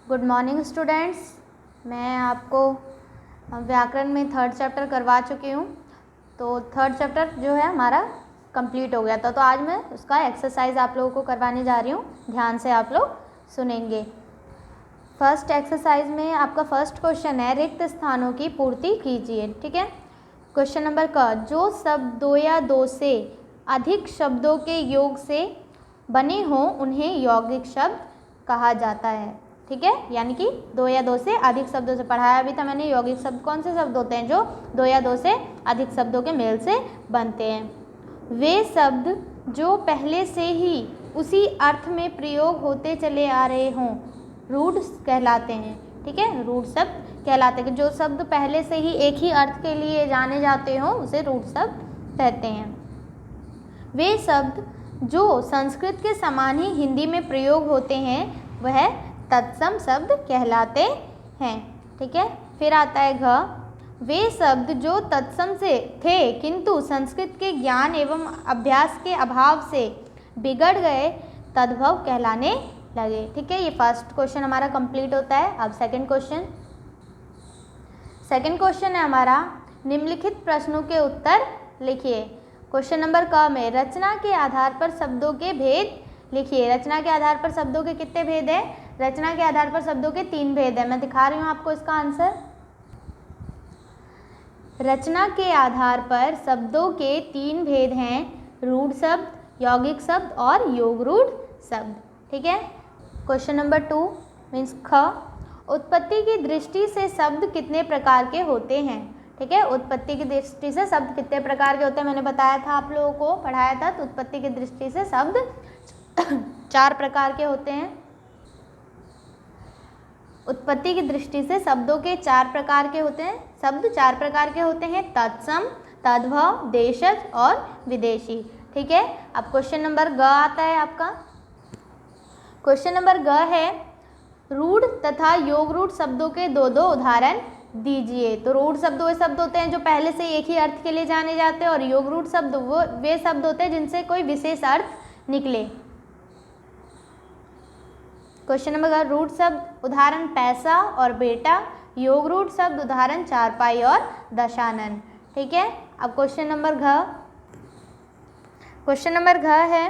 Good morning students. मैं आपको व्याकरण में थर्ड चैप्टर करवा चुकी हूँ। तो थर्ड चैप्टर जो है हमारा कंप्लीट हो गया था। तो आज मैं उसका एक्सरसाइज आप लोगों को करवाने जा रही हूँ। ध्यान से आप लोग सुनेंगे। फर्स्ट एक्सरसाइज में आपका फर्स्ट क्वेश्चन है, रिक्त स्थानों की पूर्ति कीजिए। ठीक है। क्वेश्चन नंबर क, जो शब्द दो या दो से अधिक शब्दों के योग से बने हों उन्हें यौगिक शब्द कहा जाता है। ठीक है, यानी कि दो या दो से अधिक शब्दों से पढ़ाया भी था मैंने। यौगिक शब्द कौन से शब्द होते हैं? जो दो या दो से अधिक शब्दों के मेल से बनते हैं। वे शब्द जो पहले से ही उसी अर्थ में प्रयोग होते चले आ रहे हों रूढ़ कहलाते हैं। ठीक है, रूढ़ शब्द कहलाते हैं। जो शब्द पहले से ही एक ही अर्थ के लिए जाने जाते हों उसे रूढ़ शब्द कहते हैं। वे शब्द जो संस्कृत के समान ही हिंदी में प्रयोग होते हैं वह तत्सम शब्द कहलाते हैं। ठीक है, फिर आता है घ, वे शब्द जो तत्सम से थे किंतु संस्कृत के ज्ञान एवं अभ्यास के अभाव से बिगड़ गए तद्भव कहलाने लगे। ठीक है, ये फर्स्ट क्वेश्चन हमारा कंप्लीट होता है। अब सेकंड क्वेश्चन है हमारा, निम्नलिखित प्रश्नों के उत्तर लिखिए। क्वेश्चन नंबर क में रचना के आधार पर शब्दों के भेद लिखिए। रचना के आधार पर शब्दों के कितने भेद हैं? रचना के आधार पर शब्दों के 3 भेद हैं। मैं दिखा रही हूँ आपको इसका आंसर। रचना के आधार पर शब्दों के 3 भेद हैं, रूढ़ शब्द, यौगिक शब्द और योग रूढ़ शब्द। ठीक है। क्वेश्चन नंबर 2 मीन्स ख, उत्पत्ति की दृष्टि से शब्द कितने प्रकार के होते हैं? ठीक है, उत्पत्ति की दृष्टि से शब्द कितने प्रकार के होते हैं मैंने बताया था, आप लोगों को पढ़ाया था। तो उत्पत्ति की दृष्टि से शब्द 4 प्रकार के होते हैं। उत्पत्ति की दृष्टि से शब्दों के 4 प्रकार के होते हैं। शब्द 4 प्रकार के होते हैं, तत्सम, तद्भव, देशज और विदेशी। ठीक है। अब क्वेश्चन नंबर ग आता है आपका। क्वेश्चन नंबर ग है, रूढ़ तथा योग रूढ़ शब्दों के 2 उदाहरण दीजिए। तो रूढ़ शब्द वे शब्द होते हैं जो पहले से एक ही अर्थ के लिए जाने जाते हैं और योग रूढ़ शब्द वो वे शब्द होते हैं जिनसे कोई विशेष अर्थ निकले। क्वेश्चन नंबर ग, रूढ़ शब्द उदाहरण पैसा और बेटा, योग रूढ़ शब्द उदाहरण चारपाई और दशानन। ठीक है। अब क्वेश्चन नंबर घ है,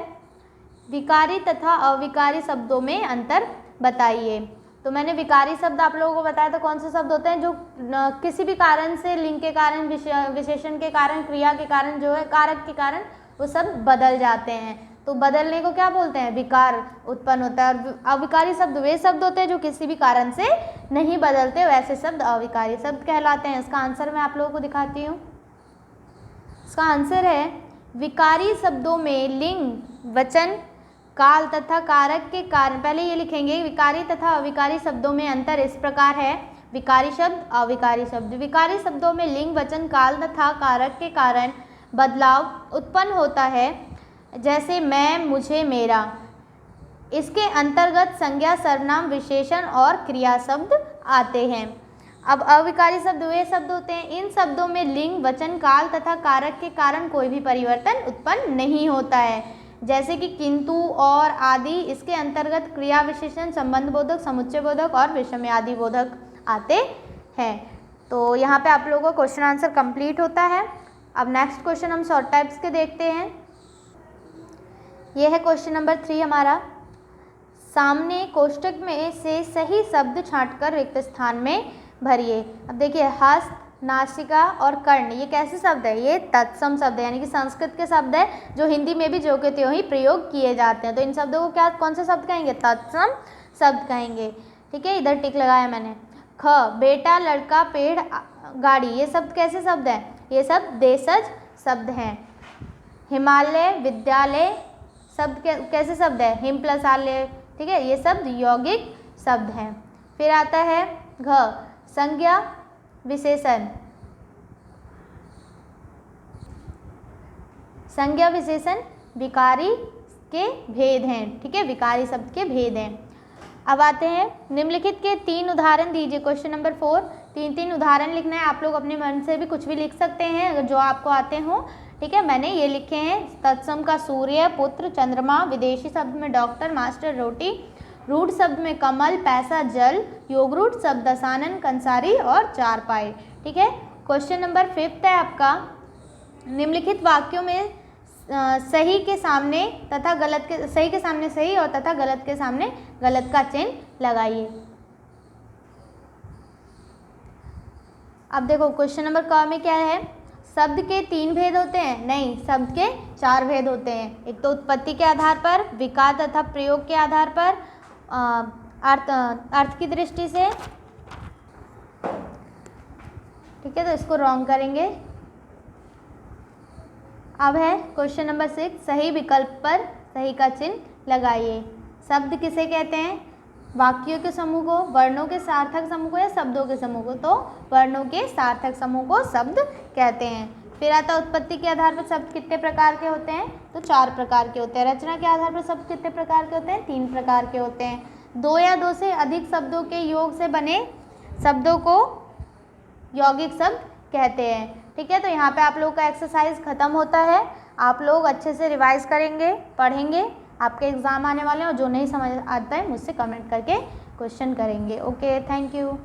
विकारी तथा अविकारी शब्दों में अंतर बताइए। तो मैंने विकारी शब्द आप लोगों को बताया था कौन से शब्द होते हैं? जो किसी भी कारण से, लिंग के कारण, विशेषण के कारण, क्रिया के कारण, जो है कारक के कारण वो सब बदल जाते हैं। तो बदलने को क्या बोलते हैं? विकार उत्पन्न होता है। और अविकारी शब्द वे शब्द होते हैं जो किसी भी कारण से नहीं बदलते, वैसे शब्द अविकारी शब्द कहलाते हैं। इसका आंसर मैं आप लोगों को दिखाती हूँ। इसका आंसर है, विकारी शब्दों में लिंग, वचन, काल तथा कारक के कारण, पहले ये लिखेंगे, विकारी तथा अविकारी शब्दों में अंतर इस प्रकार है। विकारी शब्द, अविकारी शब्द। विकारी शब्दों में लिंग, वचन, काल तथा कारक के कारण बदलाव उत्पन्न होता है, जैसे मैं, मुझे, मेरा। इसके अंतर्गत संज्ञा, सर्वनाम, विशेषण और क्रिया शब्द आते हैं। अब अविकारी शब्द वे शब्द होते हैं, इन शब्दों में लिंग, वचन, काल तथा कारक के कारण कोई भी परिवर्तन उत्पन्न नहीं होता है, जैसे कि किंतु, और आदि। इसके अंतर्गत क्रिया विशेषण, संबंध बोधक, समुच्चय बोधक और विषमयादि बोधक आते हैं। तो यहाँ पे आप लोगों का क्वेश्चन आंसर कंप्लीट होता है। अब नेक्स्ट क्वेश्चन हम शॉर्ट टाइप्स के देखते हैं। यह है क्वेश्चन नंबर 3 हमारा, सामने कोष्टक में से सही शब्द छांटकर रिक्त स्थान में भरिए। अब देखिए, हस्त, नासिका और कर्ण ये कैसे शब्द है? ये तत्सम शब्द है, यानी कि संस्कृत के शब्द है जो हिंदी में भी जो के त्यों ही प्रयोग किए जाते हैं। तो इन शब्दों को क्या, कौन से शब्द कहेंगे? तत्सम शब्द कहेंगे। ठीक है, इधर टिक लगाया मैंने। ख, बेटा, लड़का, पेड़, गाड़ी ये शब्द कैसे शब्द हैं? ये सब देशज शब्द हैं। हिमालय, विद्यालय शब्द कैसे शब्द है? हिम प्लस आलय। ठीक है, ये शब्द यौगिक शब्द हैं। फिर आता है घ, संज्ञा, विशेषण। संज्ञा विशेषण विकारी के भेद हैं। ठीक है, विकारी शब्द के भेद हैं। अब आते हैं, निम्नलिखित के 3 उदाहरण दीजिए। क्वेश्चन नंबर 4, 3 उदाहरण लिखना है। आप लोग अपने मन से भी कुछ भी लिख सकते हैं अगर जो आपको आते हों। ठीक है, मैंने ये लिखे हैं, तत्सम का सूर्य, पुत्र, चंद्रमा, विदेशी शब्द में डॉक्टर, मास्टर, रोटी, रूट शब्द में कमल, पैसा, जल, योग रूट शब्द दशानन, कंसारी और चारपाई। ठीक है। क्वेश्चन नंबर 5 है आपका, निम्नलिखित वाक्यों में सही के सामने तथा गलत के, सही के सामने सही और तथा गलत के सामने गलत का चिन्ह लगाइए। अब देखो क्वेश्चन नंबर क में क्या है, शब्द के 3 भेद होते हैं, नहीं शब्द के 4 भेद होते हैं। एक तो उत्पत्ति के आधार पर, विकार तथा प्रयोग के आधार पर, अर्थ की दृष्टि से। ठीक है, तो इसको रॉन्ग करेंगे। अब है क्वेश्चन नंबर 6, सही विकल्प पर सही का चिन्ह लगाइए। शब्द किसे कहते हैं, वाक्यों के समूह को, वर्णों के सार्थक समूह को या शब्दों के समूह को, तो वर्णों के सार्थक समूह को शब्द कहते हैं। फिर आता उत्पत्ति के आधार पर शब्द कितने प्रकार के होते हैं, तो 4 प्रकार के होते हैं। रचना के आधार पर शब्द कितने प्रकार के होते हैं, 3 प्रकार के होते हैं। 2 या 2 से अधिक शब्दों के योग से बने शब्दों को यौगिक शब्द कहते हैं। ठीक है, तो यहाँ पे आप लोगों का एक्सरसाइज खत्म होता है। आप लोग अच्छे से रिवाइज करेंगे, पढ़ेंगे, आपके एग्ज़ाम आने वाले हैं, और जो नहीं समझ आता है मुझसे कमेंट करके क्वेश्चन करेंगे। Okay, thank you.